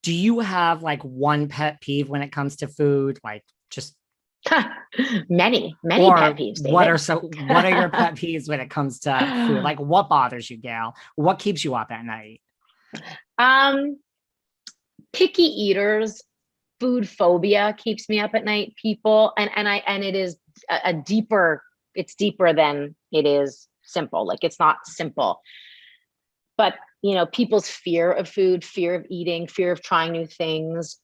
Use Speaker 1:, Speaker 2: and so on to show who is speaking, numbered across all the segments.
Speaker 1: Do you have like one pet peeve when it comes to food? Like just
Speaker 2: Many pet
Speaker 1: or
Speaker 2: peeves, David.
Speaker 1: what are your pet peeves when it comes to food? Like what bothers you, Gail? What keeps you up at night?
Speaker 2: um, Picky eaters, food phobia keeps me up at night. People, and it is a deeper. It's deeper than it is simple. Like it's not simple, but people's fear of food, fear of eating, fear of trying new things.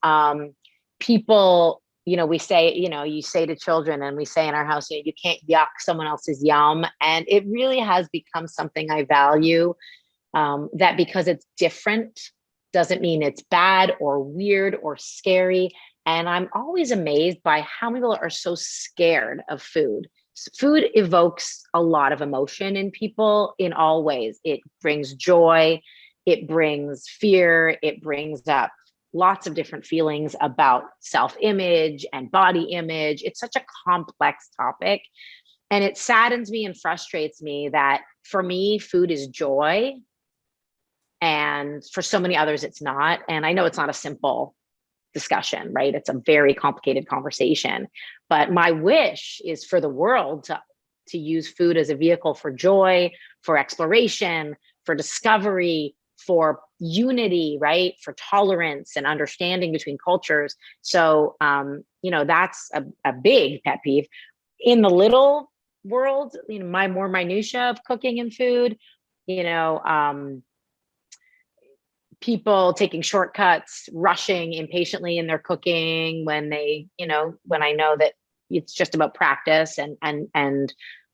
Speaker 2: People, we say, you say to children, and we say in our house, you can't yuck someone else's yum, and it really has become something I value. That because it's different doesn't mean it's bad or weird or scary. And I'm always amazed by how many people are so scared of food. Food evokes a lot of emotion in people in all ways. It brings joy, it brings fear, it brings up lots of different feelings about self-image and body image. It's such a complex topic. And it saddens me and frustrates me that for me, food is joy. And for so many others, it's not. And I know it's not a simple discussion, right? It's a very complicated conversation. But my wish is for the world to use food as a vehicle for joy, for exploration, for discovery, for unity, right? For tolerance and understanding between cultures. So, that's a big pet peeve. In the little world, my more minutia of cooking and food, you know, people taking shortcuts, rushing impatiently in their cooking when when I know that it's just about practice and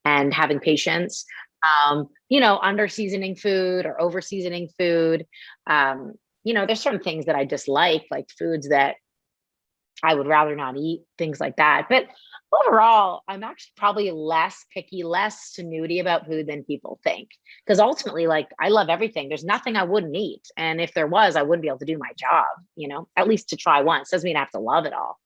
Speaker 2: having patience. Under seasoning food or over seasoning food. There's certain things that I dislike, like foods that I would rather not eat, things like that. But overall, I'm actually probably less picky, less snooty about food than people think. Because ultimately, like I love everything. There's nothing I wouldn't eat. And if there was, I wouldn't be able to do my job, at least to try once. Doesn't mean I have to love it all.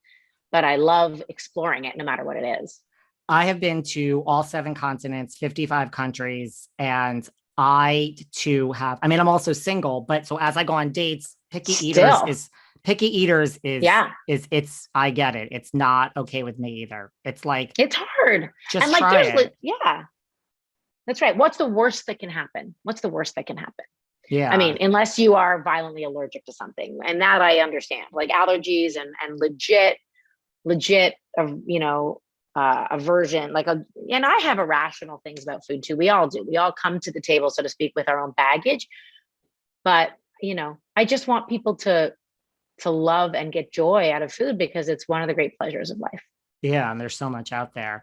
Speaker 2: But I love exploring it no matter what it is.
Speaker 1: I have been to all seven continents, 55 countries, and I too have, I mean, I'm also single, but so as I go on dates,
Speaker 2: Still,
Speaker 1: picky eaters
Speaker 2: yeah.
Speaker 1: is it's I get it. It's not okay with me either. It's like
Speaker 2: It's hard. And
Speaker 1: just
Speaker 2: like
Speaker 1: try it.
Speaker 2: yeah, that's right. What's the worst that can happen? What's the worst that can happen? I
Speaker 1: Yeah.
Speaker 2: mean, unless you are violently allergic to something, and that I understand, like allergies and legit, aversion. And I have irrational things about food too. We all do. We all come to the table, so to speak, with our own baggage. But I just want people to love and get joy out of food because it's one of the great pleasures of life.
Speaker 1: Yeah, and there's so much out there.